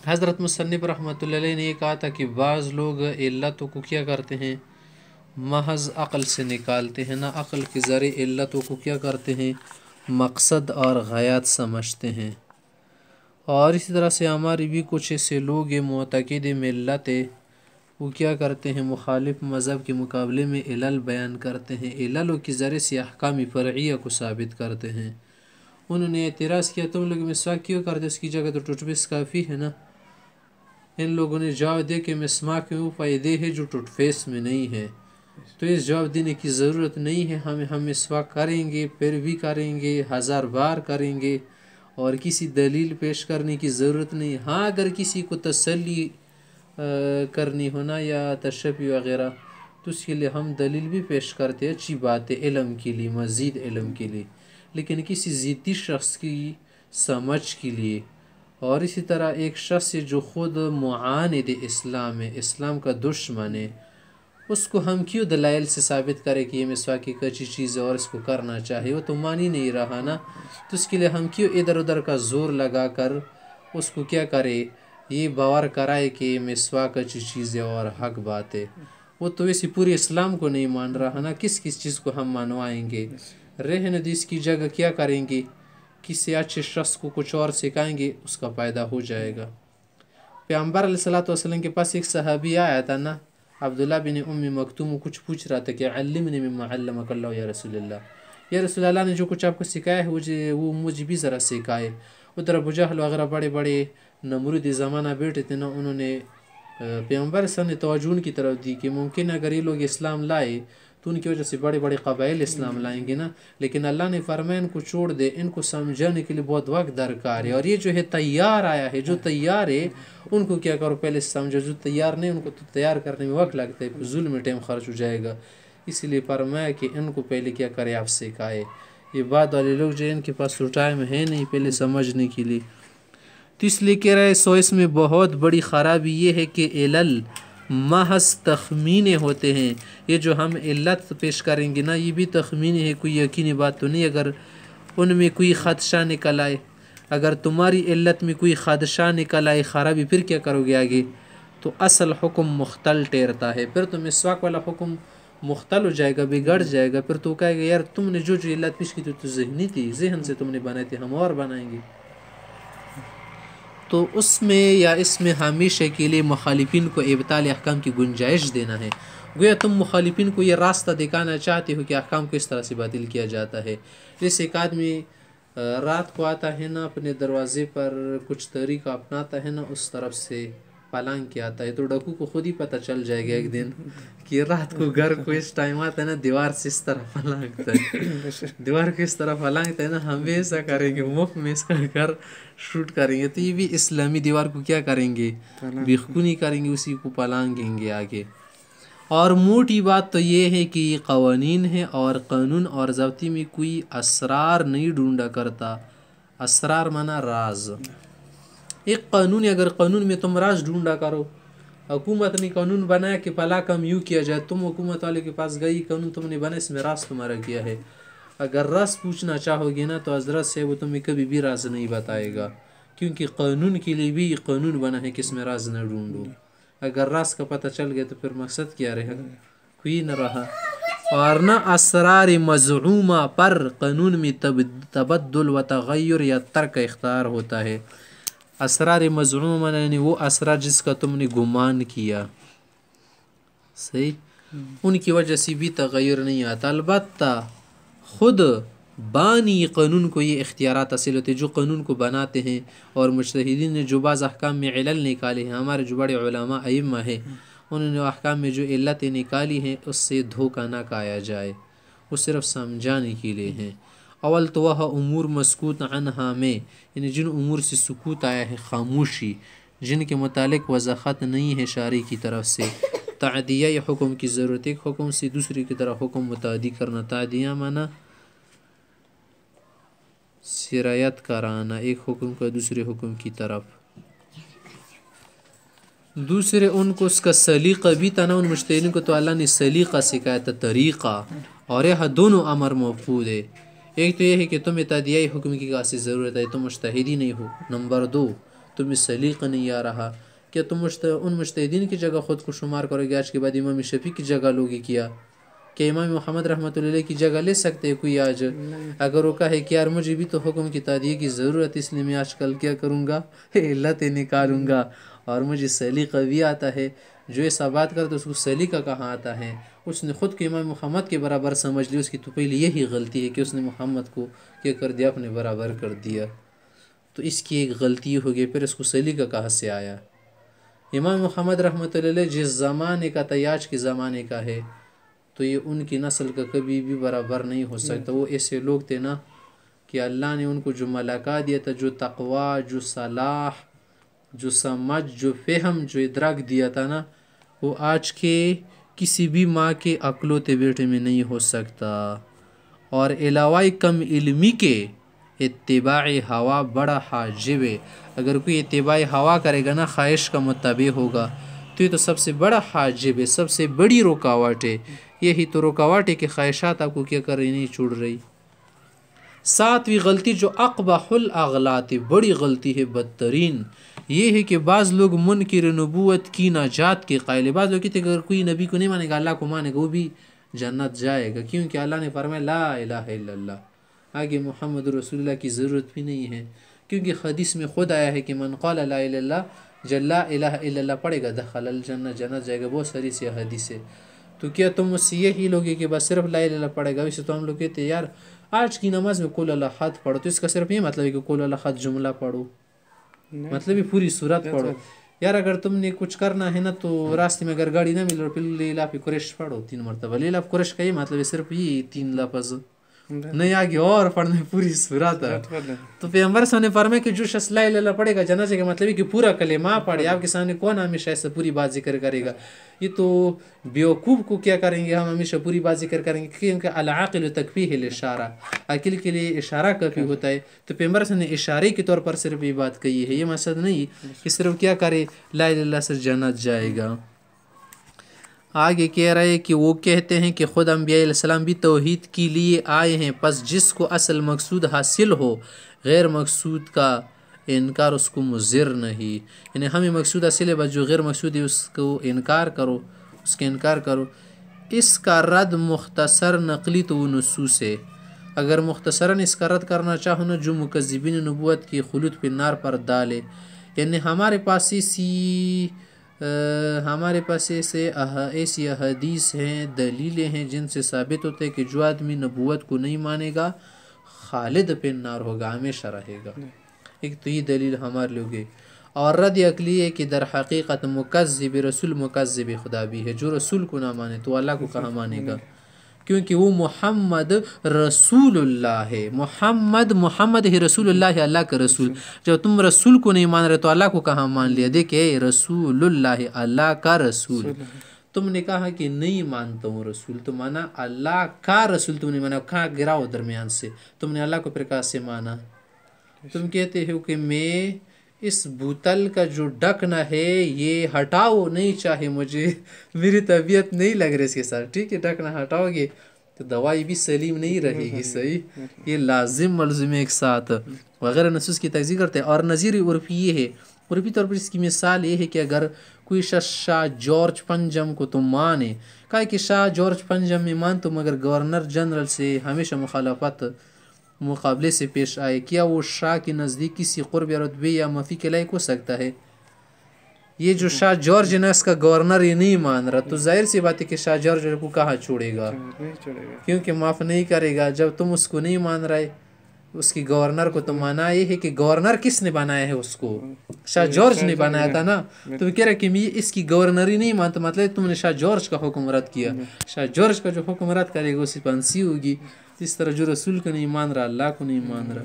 حضرت مصنف رحمۃ اللہ علیہ نے یہ کہا تھا کہ بعض لوگ علتوں کو کیا کرتے ہیں، محض عقل سے نکالتے ہیں، نہ عقل کے ذریعے علتوں کو کیا کرتے ہیں، مقصد اور غایات سمجھتے ہیں۔ اور اسی طرح سے ہمارے بھی کچھ ایسے لوگ معتقد ملت وہ کیا کرتے ہیں، مخالف مذہب کے مقابلے میں علل بیان کرتے ہیں، عللوں کے ذریعے سے احکام فرعیہ کو ثابت کرتے ہیں۔ انہوں نے اعتراض کیا تم لوگ مسواک کیوں کرتے، اس کی جگہ تو ٹوتھ پیسٹ کافی ہے نا۔ ان لوگوں نے جواب دے کہ مسواک میں وہ فائدے ہیں جو ٹوتھ پیسٹ میں نہیں ہے، تو اس جواب دینے کی ضرورت نہیں ہے، ہم مسواک کریں گے، پھر بھی کریں گے، 1000 بار کریں گے، اور کسی دلیل پیش کرنے کی ضرورت نہیں۔ ہاں اگر کسی کو تسلی کرنی ہونا یا تشفی وغیرہ تو اس کے لیے ہم دلیل بھی پیش کرتے ہیں، اچھی بات ہے، علم کے لیے، مزید علم کے لیے، لیکن کسی ضدی شخص کی سمجھ کے لیے۔ اور اسی طرح ایک شخص جو خود معاند اسلام ہے، اسلام کا دشمن ہے، اس کو ہم کیوں دلائل سے ثابت کریں کہ یہ مسواک ایک اچھی چیز ہے اور اس کو کرنا چاہیے، وہ تو مان ہی نہیں رہا نا، تو اس کے لیے ہم کیوں ادھر ادھر کا زور لگا کر اس کو کیا کرے، یہ باور کرائے کہ مسواک اچھی چیز ہے اور حق بات ہے۔ وہ تو ویسے پورے اسلام کو نہیں مان رہا نا، کس چیز کو ہم منوائیں گے، رہنے دو، اس کی جگہ کیا کریں گے، کسی اچھے شخص کو کچھ اور سکھائیں گے، اس کا فائدہ ہو جائے گا۔ پیغمبر علیہ الصلوۃ والسلام کے پاس ایک صحابی آیا تھا نا، عبداللہ بن ام مکتوم، کچھ پوچھ رہا تھا کہ علمنی مما علمک اللہ یا رسول اللہ، یا رسول اللہ نے جو کچھ آپ کو سکھایا ہے وہ مجھے بھی ذرا سکھائے۔ ادھر ابو جہل وغیرہ بڑے بڑے نمرود زمانہ بیٹھے تھے نا، انہوں نے پیغمبر صلی اللہ علیہ وسلم نے توجہ ان کی طرف دی کہ ممکن ہے اگر یہ لوگ اسلام لائے تو ان کی وجہ سے بڑے بڑے قبائل اسلام لائیں گے نا، لیکن اللہ نے فرمایا ان کو چھوڑ دے، ان کو سمجھانے کے لیے بہت وقت درکار ہے، اور یہ جو ہے تیار آیا ہے، جو تیار ہے ان کو کیا کرو پہلے سمجھو، جو تیار نہیں ان کو تو تیار کرنے میں وقت لگتا ہے، ظلم میں ٹائم خرچ ہو جائے گا، اسی لیے فرمایا کہ ان کو پہلے کیا کرے، آپ سکھائے۔ یہ بات والے لوگ جو ان کے پاس تو ٹائم ہے نہیں پہلے سمجھنے کے لیے، تو اس لیے کہہ رہے سو اس میں بہت بڑی خرابی یہ ہے کہ علل محض تخمینے ہوتے ہیں، یہ جو ہم علت پیش کریں گے نا یہ بھی تخمینے ہے، کوئی یقینی بات تو نہیں۔ اگر ان میں کوئی خدشہ نکل آئے، اگر تمہاری علت میں کوئی خدشہ نکل آئے خرابی، پھر کیا کرو گے آگے، تو اصل حکم مختل ٹھہرتا ہے، پھر تو مسواک والا حکم مختل ہو جائے گا، بگڑ جائے گا، پھر تو کہے گا یار تم نے جو علت پیش کی تو ذہنی تھی، ذہن سے تم نے بنائی تھی، ہم اور بنائیں گے۔ تو اس میں یا اس میں ہمیشہ کے لیے مخالفین کو ابطال احکام کی گنجائش دینا ہے، گویا تم مخالفین کو یہ راستہ دکھانا چاہتے ہو کہ احکام کو اس طرح سے باطل کیا جاتا ہے۔ جیسے ایک آدمی رات کو آتا ہے نا، اپنے دروازے پر کچھ طریقہ اپناتا ہے نا، اس طرف سے پلانگ کے آتا ہے، تو ڈاکو کو خود ہی پتہ چل جائے گا ایک دن کہ رات کو گھر کو اس ٹائم آتا ہے نا، دیوار سے اس طرح پلانگتا ہے، دیوار کو اس طرح پلانگتا ہے نا، ہم بھی ایسا کریں گے، مفت میں اس کا گھر شوٹ کریں گے، تو یہ بھی اسلامی دیوار کو کیا کریں گے، بیخونی کریں گے، اسی کو پلانگیں گے آگے۔ اور موٹی بات تو یہ ہے کہ یہ قوانین ہیں، اور قانون اور ضابطے میں کوئی اسرار نہیں ڈھونڈا کرتا، اسرار مانا راز۔ ایک قانون ہے، اگر قانون میں تم راز ڈھونڈا کرو، حکومت نے قانون بنایا کہ فلاں کام یوں کیا جائے، تم حکومت والے کے پاس گئی، قانون تم نے بنا، اس میں راز تمہارا کیا ہے، اگر راز پوچھنا چاہو گے نا تو حضرت سے وہ تمہیں کبھی بھی راز نہیں بتائے گا، کیونکہ قانون کے لیے بھی قانون بنا ہے کہ اس میں راز نہ ڈھونڈو، اگر راز کا پتہ چل گیا تو پھر مقصد کیا رہے گا، کوئی نہ رہا۔ اور نہ اسرار مزعومہ پر قانون میں تبدل و تغیر یا ترک اختیار ہوتا ہے۔ اسرار مزعومہ یعنی وہ اسرار جس کا تم نے گمان کیا، صحیح، ان کی وجہ سے بھی تغیر نہیں آتا، البتہ خود بانی قانون کو یہ اختیارات حاصل ہوتے جو قانون کو بناتے ہیں، اور مجتہدین نے جو بعض احکام میں علل نکالے ہیں، ہمارے جو بڑے علماء ائمہ ہیں انہوں نے احکام میں جو علتیں نکالی ہیں اس سے دھوکہ نہ کھایا جائے، وہ صرف سمجھانے کے لیے ہیں۔ اول تو وہ امور مسکوت عنہا میں، یعنی جن امور سے سکوت آیا ہے، خاموشی، جن کے متعلق وضاحت نہیں ہے شارع کی طرف سے، تعدیہ یا حکم کی ضرورت، ایک حکم سے دوسری کی طرف حکم متعدی کرنا، تعدیہ مانا سرایت کرانا ایک حکم کا دوسرے حکم کی طرف، دوسرے ان کو اس کا سلیقہ بھی تھا نا، ان مجتہدین کو تو اللہ نے سلیقہ سکھایا تھا، طریقہ، اور یہ دونوں امر مفقود ہے۔ ایک تو یہ ہے کہ تمہیں تعدیہ حکم کی خاصی ضرورت ہے، تم مجتہد ہی نہیں ہو، نمبر 2 تمہیں سلیقہ نہیں آ رہا؟ کیا تم ان مجتہدین کی جگہ خود کو شمار کرو گے آج کے بعد امام شفیع کی جگہ لوگے کیا؟ کہ امام محمد رحمۃ اللہ علیہ کی جگہ لے سکتے کوئی آج؟ اگر وہ کہے کہ یار مجھے بھی تو حکم کی تادیے کی ضرورت، اس لیے میں آج کل کیا کروں گا، علت نکالوں گا، اور مجھے سلیقہ بھی آتا ہے، جو ایسا بات کرتا اس کو سلیقہ کہاں آتا ہے؟ اس نے خود کو امام محمد کے برابر سمجھ لی، اس کی تو پہلے یہی غلطی ہے کہ اس نے محمد کو کیا کر دیا، اپنے برابر کر دیا، تو اس کی ایک غلطی ہو گئی، پھر اس کو سلیقہ کہاں سے آیا؟ امام محمد رحمۃ اللہ علیہ جس زمانے کا تھا آج کے زمانے کا ہے، تو یہ ان کی نسل کا کبھی بھی برابر نہیں ہو سکتا۔ وہ ایسے لوگ تھے نا کہ اللہ نے ان کو جو ملکہ دیا تھا، جو تقوی، جو صلاح، جو سمجھ، جو فہم، جو ادراک دیا تھا نا، وہ آج کے کسی بھی ماں کے اکلوتے بیٹے میں نہیں ہو سکتا۔ اور علاوہ کم علمی کے اتباع ہوا بڑا حاجب ہے۔ اگر کوئی اتباع ہوا کرے گا نا، خواہش کا متبع ہوگا، تو یہ تو سب سے بڑا حاجب ہے، سب سے بڑی رکاوٹ ہے۔ یہی تو رکاوٹ ہے کہ خواہشات آپ کو کیا کر رہی، نہیں چھوڑ رہی۔ ساتویں غلطی جو اقبح الاغلاط، بڑی غلطی ہے، بدترین، یہ ہے کہ بعض لوگ منکر نبوت کی نجات کے قائل ہیں۔ بعض لوگ کہتے ہیں کہ اگر کوئی نبی کو نہیں مانے گا، اللہ کو مانے گا، وہ بھی جنت جائے گا، کیونکہ اللہ نے فرمایا لا الہ الا اللہ، آگے محمد رسول اللہ کی ضرورت بھی نہیں ہے، کیونکہ حدیث میں خود آیا ہے کہ من قال لا الہ الا اللہ، جب لا الہ الا اللہ پڑھے گا دخل الجنہ، جنت جائے گا۔ بہت ساری سی حدیث ہے۔ تو کیا تم اس سے یہی لوگ کہ بس صرف لا الہ الا اللہ پڑھے گا؟ ویسے تو ہم لوگ کہتے ہیں یار آج کی نماز میں قول اللہ احد پڑھو، تو اس کا صرف یہ مطلب ہے کہ قول اللہ احد جملہ پڑھو، مطلب یہ پوری صورت پڑھو۔ یار اگر تم نے کچھ کرنا ہے نا، تو راستے میں اگر گاڑی نہ مل رہا، پھر لیلاف قریش پڑھو 3 مرتبہ۔ لیلاف قریش کا یہ مطلب ہے صرف یہ 3 لفظ، نہیں آگے اور پڑھنا پوری صورت ہے۔ تو پیغمبر صلی اللہ علیہ وسلم نے فرمایا کہ جو شخص لا الہ الا اللہ پڑھے گا جنت جائے گا، مطلب ہے کہ پورا کلمہ پڑھے۔ آپ کے سامنے کون ہمیشہ ایسا پوری بات ذکر کرے گا؟ یہ تو بیوقوف کو کیا کریں گے، ہم ہمیشہ پوری بات ذکر کریں گے، کیونکہ العاقل تکفیہ الاشارہ، عقل کے لیے اشارہ کافی ہوتا ہے۔ تو پیغمبر صلی اللہ علیہ وسلم نے اشارے کے طور پر صرف یہ بات کہی ہے، یہ مقصد نہیں کہ صرف کیا کرے لا الہ الا اللہ سے جنت جائے گا۔ آگے کہہ رہے کہ وہ کہتے ہیں کہ خود انبیاء علیہ السلام بھی توحید کے لیے آئے ہیں، پس جس کو اصل مقصود حاصل ہو، غیر مقصود کا انکار اس کو مضر نہیں۔ یعنی ہمیں مقصود حاصل ہے، بس جو غیر مقصود ہے اس کو انکار کرو، اس کے انکار کرو۔ اس کا رد مختصر نقلی تو وہ نصوص ہے۔ اگر مختصراً اس کا رد کرنا چاہو نا، جو مکذبین نبوت کی خلود پہ نار پر ڈالے، یعنی ہمارے پاس ایسی احادیث ہیں، دلیلیں ہیں جن سے ثابت ہوتا ہے کہ جو آدمی نبوت کو نہیں مانے گا خالد پہ نار ہوگا، ہمیشہ رہے گا۔ ایک تو یہ دلیل ہمارے لوگ ہے۔ اور رد عقلی ہے کہ در حقیقت مکذب رسول مکذب خدا بھی ہے، جو رسول کو نہ مانے تو اللہ کو کہاں مانے گا؟ کیونکہ وہ محمد رسول اللہ ہے، محمد ہے رسول اللہ ہے، اللہ کا رسول۔ جب تم رسول کو نہیں مان رہے تو اللہ کو کہاں مان لیا؟ دیکھے رسول اللہ، اللہ کا رسول۔ تم نے کہا کہ نہیں مانتا ہوں رسول، تو مانا اللہ کا رسول، تم نے مانا کہاں گراؤ درمیان سے، تم نے اللہ کو پھر کہاں سے مانا؟ تم کہتے ہو کہ میں اس بوتل کا جو ڈھکنا ہے یہ ہٹاؤ، نہیں چاہے مجھے، میری طبیعت نہیں لگ رہی اس کے ساتھ، ٹھیک ہے ڈھکنا ہٹاؤ گے تو دوائی بھی سلیم نہیں رہے گی، صحیح؟ یہ لازم ملزم ایک ساتھ وغیرہ نصوص کی تجزیہ کرتے ہیں۔ اور نظیر عرفی یہ ہے، عرفی طور پر اس کی مثال یہ ہے کہ اگر کوئی شخص شاہ جارج پنجم کو تم مانے، کہا کہ شاہ جارج پنجم میں مان تو مگر گورنر جنرل سے ہمیشہ مخالفت مقابلے سے پیش آئے، کیا وہ شاہ کے نزدیک کسی قرب یا رتبے یا مفی کے لائق ہو سکتا ہے؟ یہ جو شاہ جارج ہے اس کا گورنر یہ نہیں مان رہا، تو ظاہر سی بات ہے کہ شاہ جارج کو کہاں چھوڑے گا، کیونکہ معاف نہیں کرے گا۔ جب تم اس کو نہیں مان رہے، اس کی گورنر کو، تو مانا یہ ہے کہ گورنر کس نے بنایا ہے اس کو؟ شاہ جارج نے بنایا تھا نا۔ تو کہہ رہا کہ میں اس کی گورنری نہیں مانتا، مطلب تم نے شاہ جارج کا حکم رد کیا، شاہ جارج کا جو حکم رد کرے گا اسی پانسی ہوگی۔ اس طرح جو رسول کو نہیں مان رہا اللہ کو نہیں مان رہا۔